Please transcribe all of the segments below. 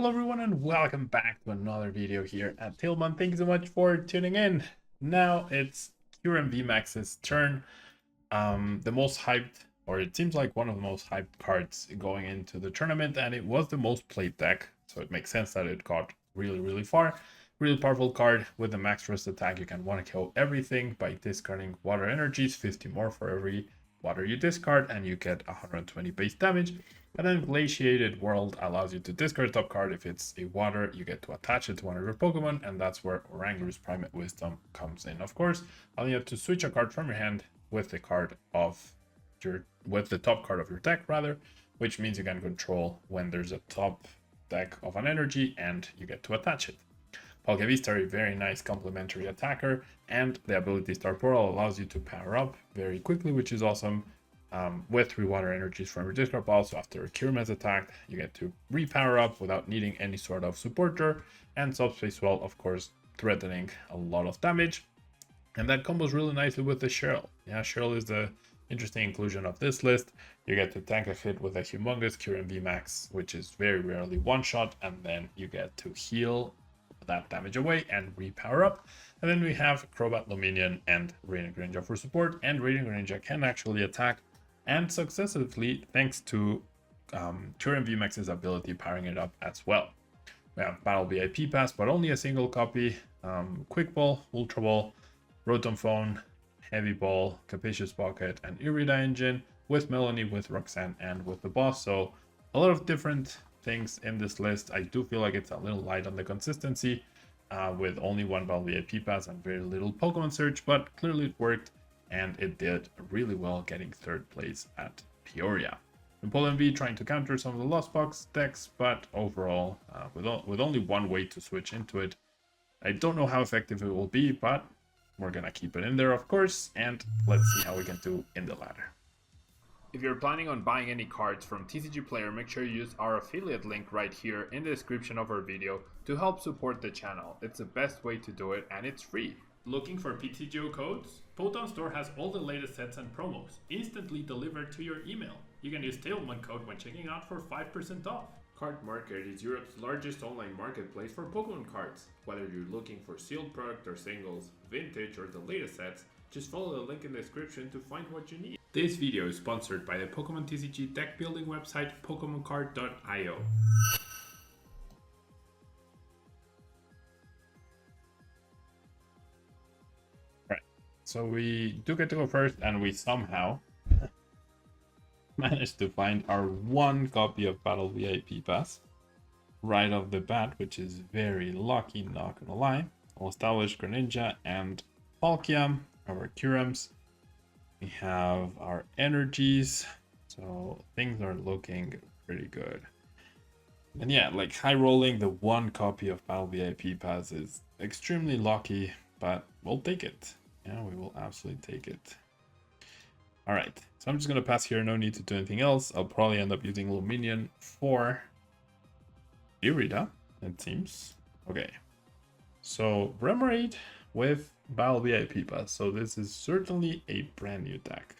Hello everyone and welcome back to another video here at Tablemon. Thank you so much for tuning in. Now it's KYUREM VMAX's turn. The most hyped, or it seems like one of the most hyped cards going into the tournament, and it was the most played deck, so it makes sense that it got really far. Really powerful card with the max first attack. You can want to kill everything by discarding water energies, 50 more for every water you discard, and you get 120 base damage. And then Glaciated World allows you to discard a top card. If it's a water, you get to attach it to one of your Pokemon, and that's where Orangru's Primate Wisdom comes in. Of course, you have to switch a card from your hand with the card of with the top card of your deck, rather, which means you can control when there's a top deck of an energy, and you get to attach it. Palkia Vista, a very nice complementary attacker, and the ability Star Portal allows you to power up very quickly, which is awesome. With 3 water energies from your discard pile, so after KYUREM is attacked, you get to repower up without needing any sort of supporter, and Subspace Well, of course, threatening a lot of damage. And that combos really nicely with the Cheryl. Yeah, Cheryl is the interesting inclusion of this list. You get to tank a hit with a humongous KYUREM VMAX, which is very rarely one shot, and then you get to heal that damage away and repower up. And then we have Crobat Luminion and Radiant Greninja for support, and Radiant Greninja can actually attack and successively thanks to KYUREM VMAX's ability powering it up as well. We have Battle VIP Pass, but only a single copy. Quick Ball, Ultra Ball, Rotom Phone, Heavy Ball, Capacious Pocket, and Irida Engine with Melanie, with Roxanne, and with the boss. So a lot of different things in this list. I do feel like it's a little light on the consistency with only one Battle VIP Pass and very little Pokemon Search, but clearly it worked. And it did really well, getting 3rd place at Peoria. Napoleon V trying to counter some of the Lost Box decks, but overall, with only one way to switch into it, I don't know how effective it will be, but we're gonna keep it in there, of course, and let's see how we can do in the ladder. If you're planning on buying any cards from TCG Player, make sure you use our affiliate link right here in the description of our video to help support the channel. It's the best way to do it, and it's free. Looking for PTGO codes? Potown Store has all the latest sets and promos, instantly delivered to your email. You can use Tablemon code when checking out for 5% off. Card Market is Europe's largest online marketplace for Pokemon cards. Whether you're looking for sealed product or singles, vintage or the latest sets, just follow the link in the description to find what you need. This video is sponsored by the Pokemon TCG deck building website PokemonCard.io. So we do get to go first, and we somehow managed to find our 1 copy of Battle VIP Pass right off the bat, which is very lucky, not gonna lie. We'll establish Greninja and Palkia, our KYUREMs. We have our energies, so things are looking pretty good. And yeah, like high rolling the 1 copy of Battle VIP Pass is extremely lucky, but we'll take it. Yeah, we will absolutely take it. All right, so I'm just going to pass here. No need to do anything else. I'll probably end up using Luminion for Irida, it seems. Okay, so Remoraid with Battle VIP Pass. So this is certainly a brand new deck,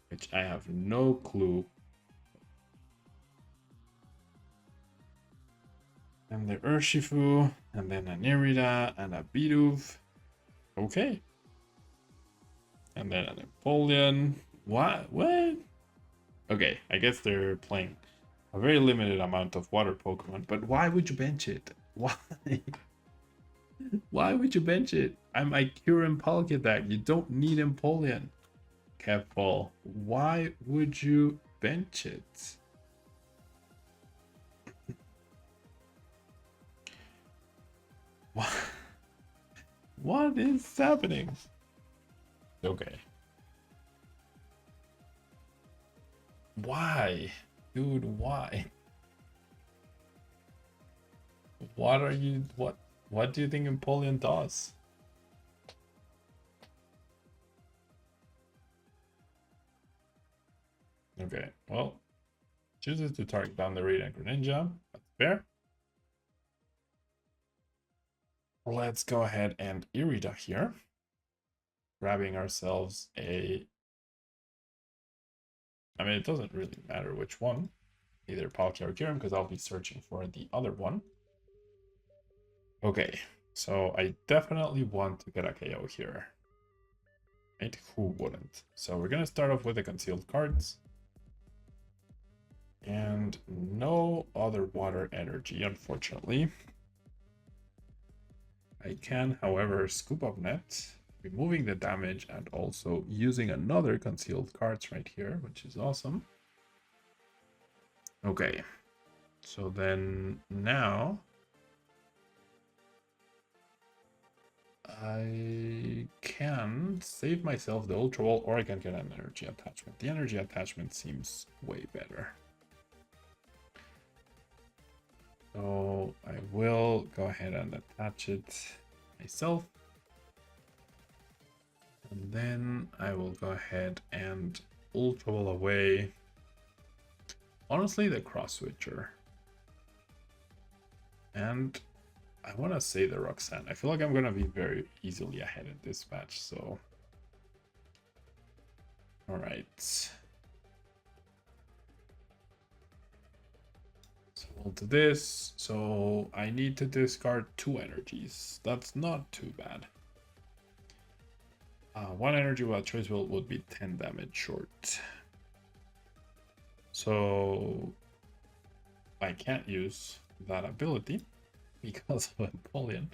which I have no clue. And the Urshifu, and then an Irida, and a Bidoof. Okay. And then a Napoleon. What? Okay, I guess they're playing a very limited amount of water Pokemon, but why would you bench it? Why? Why would you bench it? I'm a KYUREM Palkia deck. You don't need Empoleon. Kevball. Why would you bench it? What? What is happening? Okay. Why? Dude, why? What are you... What do you think Empoleon does? Okay, well... Chooses to target down the Radiant Greninja. That's fair. Let's go ahead and Irida here. Grabbing ourselves a... I mean, it doesn't really matter which one. either Palkia or KYUREM because I'll be searching for the other one. Okay, so I definitely want to get a KO here. Right? Who wouldn't? So we're gonna start off with the concealed cards. And no other water energy, unfortunately. I can, however, scoop up net, removing the damage and also using another concealed cards right here, which is awesome. Okay, so then now I can save myself the Ultra Wall, or I can get an energy attachment. The energy attachment seems way better. So I will go ahead and attach it myself. And then I will go ahead and Ultra Ball away. Honestly, the cross switcher. And I want to say the Roxanne. I feel like I'm going to be very easily ahead in this match, so. Alright. So we'll do this. So I need to discard 2 energies. That's not too bad. 1 energy without choice would be 10 damage short. So I can't use that ability because of Empoleon,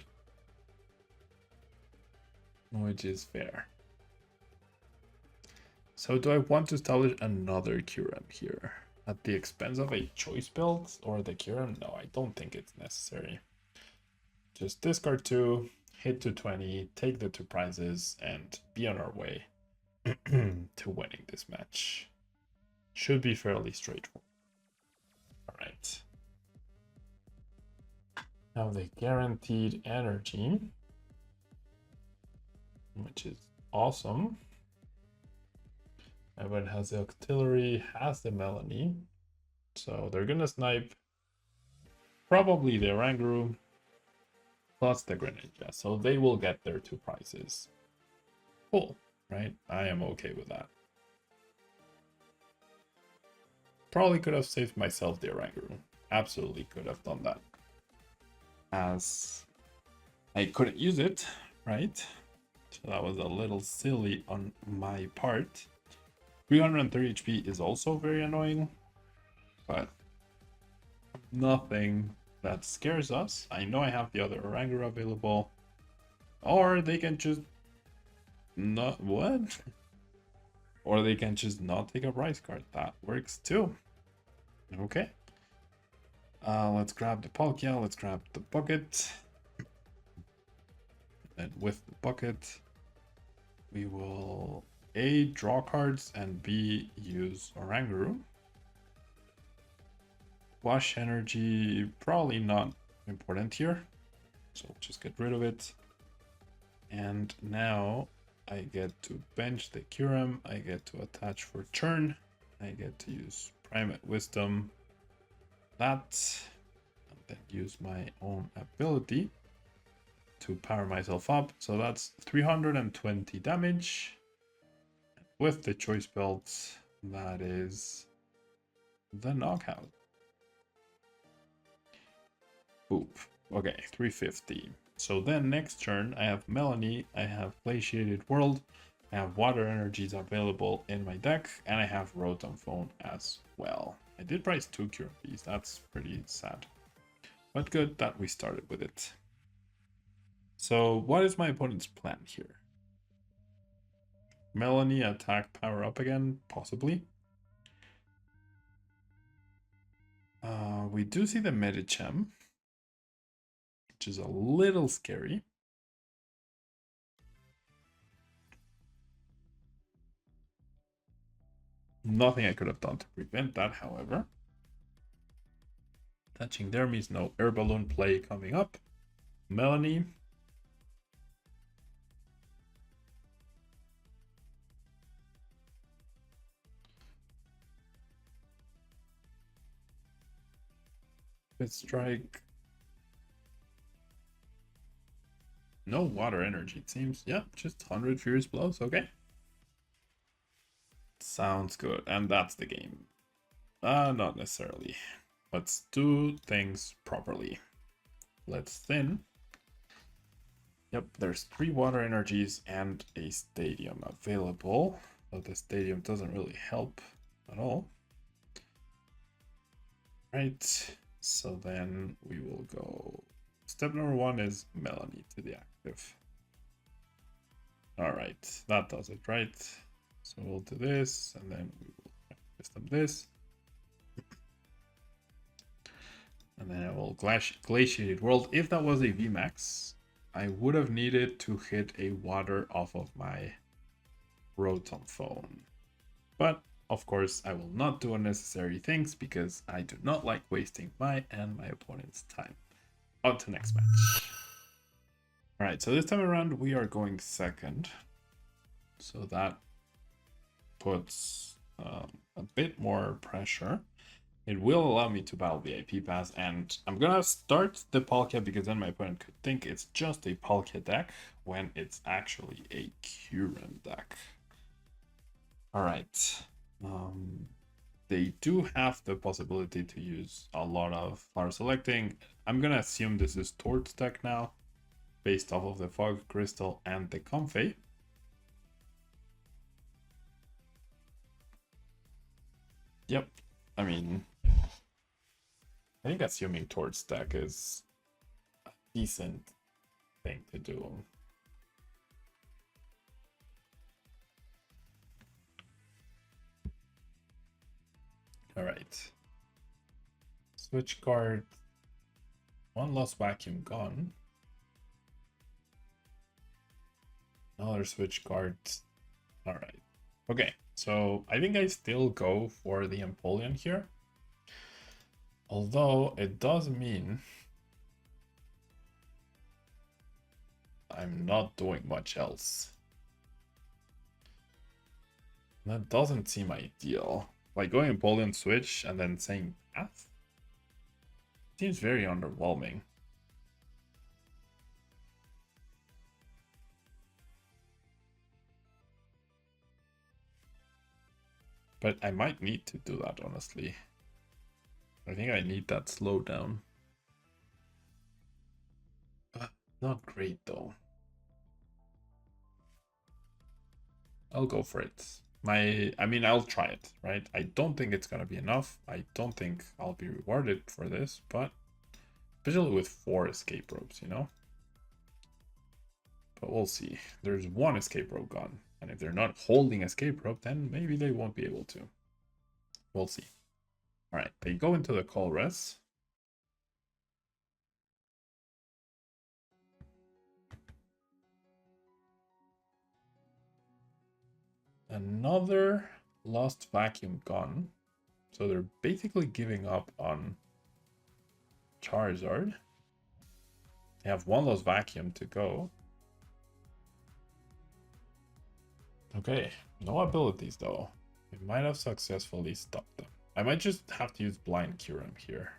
which is fair. So do I want to establish another KYUREM here at the expense of a choice build or the KYUREM? No, I don't think it's necessary. Just discard 2, hit 220, take the 2 prizes, and be on our way to winning this match. Should be fairly straightforward. All right. Now the guaranteed energy, which is awesome. Everyone has the Octillery, has the Melanie. So they're gonna snipe probably the Oranguru plus the Greninja. So they will get their 2 prizes. Cool, right? I am okay with that. Probably could have saved myself the Oranguru. Absolutely could have done that. As I couldn't use it, right? So that was a little silly on my part. 330 HP is also very annoying, but nothing that scares us. I know I have the other Oranguru available, or they can just not what? Or they can just not take a prize card. That works too. Okay. Let's grab the Palkia. Let's grab the bucket. And with the bucket, we will A, draw cards, and B, use Oranguru. Wash energy, probably not important here. So just get rid of it. And now I get to bench the KYUREM. I get to attach for turn. I get to use Primate Wisdom. That. And then use my own ability to power myself up. So that's 320 damage. With the choice belt, that is the knockout. Boop. Okay, 350. So then next turn, I have Melanie, I have Glaciated World, I have water energies available in my deck, and I have Rotom Phone as well. I did price 2 KYUREM, that's pretty sad. But good that we started with it. So what is my opponent's plan here? Melanie attack power up again, possibly. We do see the Medicham, which is a little scary. Nothing I could have done to prevent that, however. Touching there means no air balloon play coming up. Melanie. Fifth strike. No water energy, it seems. Yep, just 100 Furious Blows, okay. Sounds good, and that's the game. Not necessarily. Let's do things properly. Let's thin. Yep, there's 3 water energies and a stadium available. But the stadium doesn't really help at all. Right, so then we will go. Step number 1 is Melanie to the active. All right, that does it, right? So we'll do this, and then we will system this. And then I will glaciated world. If that was a VMAX, I would have needed to hit a water off of my Rotom phone. But of course, I will not do unnecessary things because I do not like wasting my and my opponent's time. On to next match. All right, so this time around we are going second. So that puts a bit more pressure. It will allow me to battle VIP pass, and I'm gonna start the Palkia because then my opponent could think it's just a Palkia deck when it's actually a KYUREM deck. Alright. They do have the possibility to use a lot of flower selecting. I'm gonna assume this is Tort's deck now, based off of the Fog Crystal and the Comfey. Yep, I mean, I think assuming Tort's deck is a decent thing to do. All right. Switch card. 1 lost vacuum gone. Another switch card. All right. Okay, so I think I still go for the Empoleon here. Although it does mean I'm not doing much else. That doesn't seem ideal. Like going Empoleon switch and then saying path seems very underwhelming. But I might need to do that, honestly. I think I need that slowdown. Not great, though. I'll go for it. I mean, I'll try it, right? I don't think it's gonna be enough. I don't think I'll be rewarded for this, but especially with 4 escape ropes, you know? But we'll see. There's 1 escape rope gone. And if they're not holding escape rope, then maybe they won't be able to. We'll see. All right, they go into the Colress. Another lost vacuum gone. So they're basically giving up on Charizard. They have 1 lost vacuum to go. Okay, no abilities though. We might have successfully stopped them. I might just have to use Blind KYUREM here.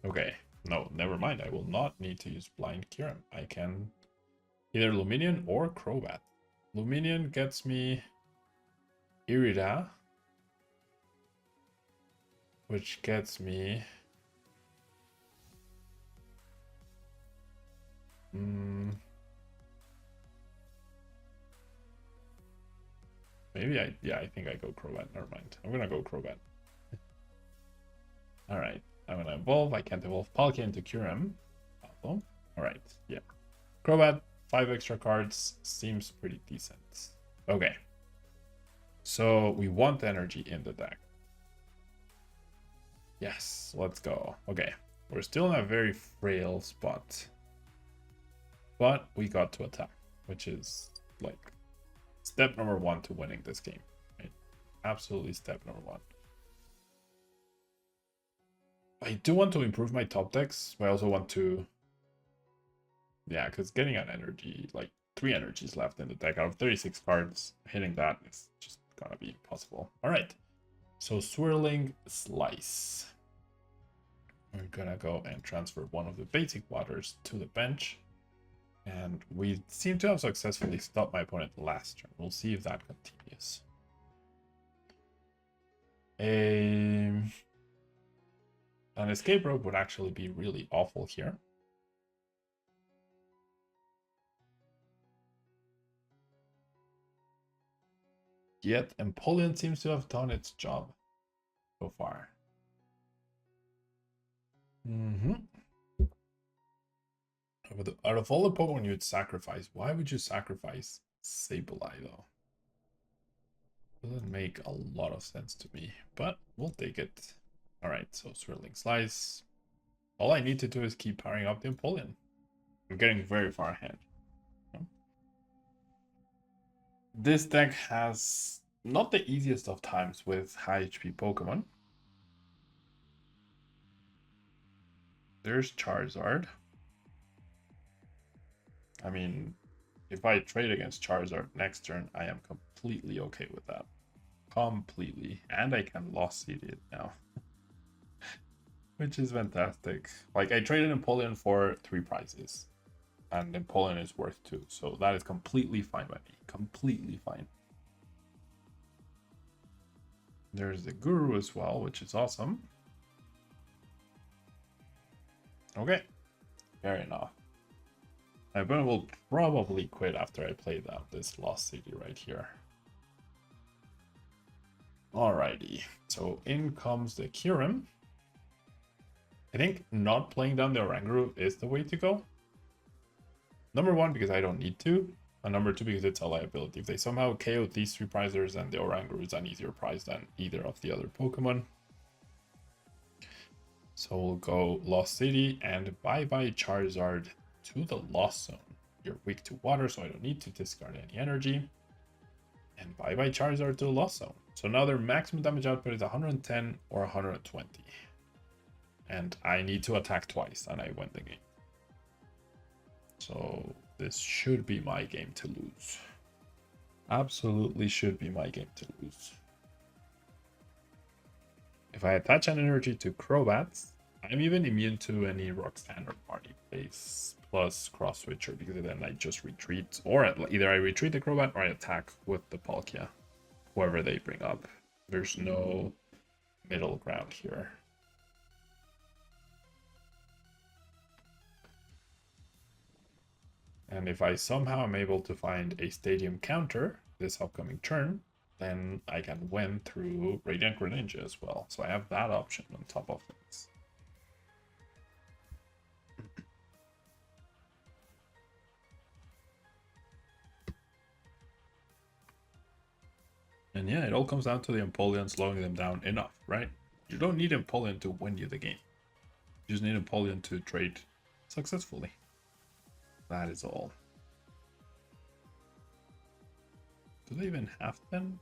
Okay, no, never mind. I will not need to use Blind KYUREM. I can either Luminion or Crobat. Luminion gets me Irida, which gets me maybe I think I go Crobat. Never mind. I'm gonna go Crobat. All right, I'm gonna evolve. I can't evolve Palkia into KYUREM. All right, yeah. Crobat, 5 extra cards seems pretty decent. Okay, so we want energy in the deck. Yes, let's go. Okay, we're still in a very frail spot, but we got to attack, which is like step number 1 to winning this game. Right? Absolutely step number 1. I do want to improve my top decks, but I also want to... Yeah, because getting an energy, like 3 energies left in the deck out of 36 cards, hitting that is just gonna be impossible. All right, so Swirling Slice. We're gonna go and transfer 1 of the basic waters to the bench. And we seem to have successfully stopped my opponent last turn. We'll see if that continues. An escape rope would actually be really awful here. Yet Empoleon seems to have done its job so far. Out of all the Pokemon you'd sacrifice, why would you sacrifice Sableye though? Doesn't make a lot of sense to me, but we'll take it. Alright, so Swirling Slice. All I need to do is keep powering up the Empoleon. I'm getting very far ahead. This deck has not the easiest of times with high HP Pokemon. There's Charizard. I mean, if I trade against Charizard next turn, I am completely okay with that. Completely. And I can Lost Seed it now. Which is fantastic. Like, I traded Empoleon for 3 prizes. And Empoleon is worth 2. So that is completely fine by me. Completely fine. There's the Guru as well, which is awesome. Okay. Fair enough. My opponent will probably quit after I play this Lost City right here. Alrighty. So in comes the KYUREM. I think not playing down the Oranguru is the way to go. Number 1, because I don't need to. And number 2, because it's a liability. If they somehow KO these 3 prizers, then the Oranguru is an easier prize than either of the other Pokemon. So we'll go Lost City and bye-bye Charizard to the Lost Zone. You're weak to water, so I don't need to discard any energy. And bye-bye Charizard to the Lost Zone. So now their maximum damage output is 110 or 120. And I need to attack twice, and I win the game. So this should be my game to lose. Absolutely should be my game to lose. If I attach an energy to Crobats, I'm even immune to any Rock Standard party plays plus Cross Switcher, because then I just retreat, or either I retreat the Crobat or I attack with the Palkia, whoever they bring up. There's no middle ground here. And if I somehow am able to find a Stadium counter this upcoming turn, then I can win through Radiant Greninja as well. So I have that option on top of things. And yeah, it all comes down to the Empoleon slowing them down enough, right? You don't need Empoleon to win you the game. You just need Empoleon to trade successfully. That is all. Do they even have 10?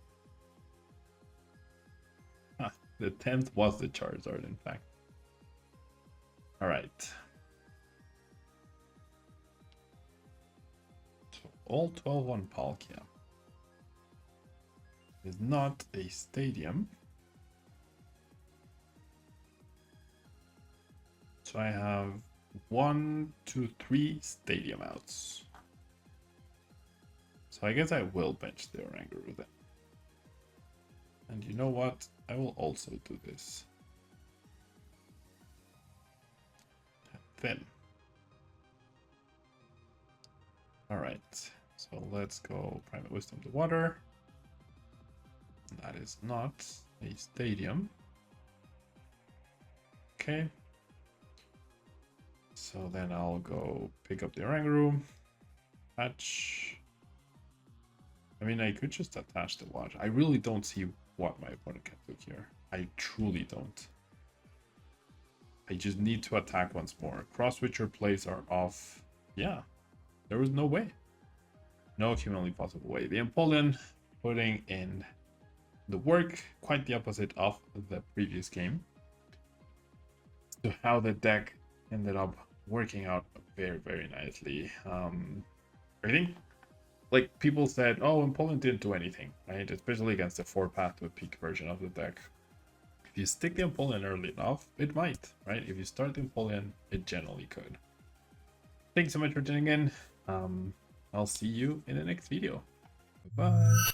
Ah, the 10th was the Charizard, in fact. Alright. So all 12 on Palkia. Is not a Stadium. So I have 1, 2, 3 Stadium outs. So I guess I will bench the Oranguru then. And you know what? I will also do this. Then. Alright. So let's go Private Wisdom to Water. That is not a Stadium. Okay. So then I'll go pick up the Oranguru. Attach. I mean, I could just attach the watch. I really don't see what my opponent can do here. I truly don't. I just need to attack once more. Cross Switcher plays are off. Yeah, there was no way. No humanly possible way. The Empoleon putting in the work, quite the opposite of the previous game. So how the deck ended up working out very, very nicely. I think, like, people said, oh, Empoleon didn't do anything, right? Especially against the 4-path with peak version of the deck. If you stick the Empoleon early enough, it might, right? If you start the Empoleon, it generally could. Thanks so much for tuning in. I'll see you in the next video. Bye.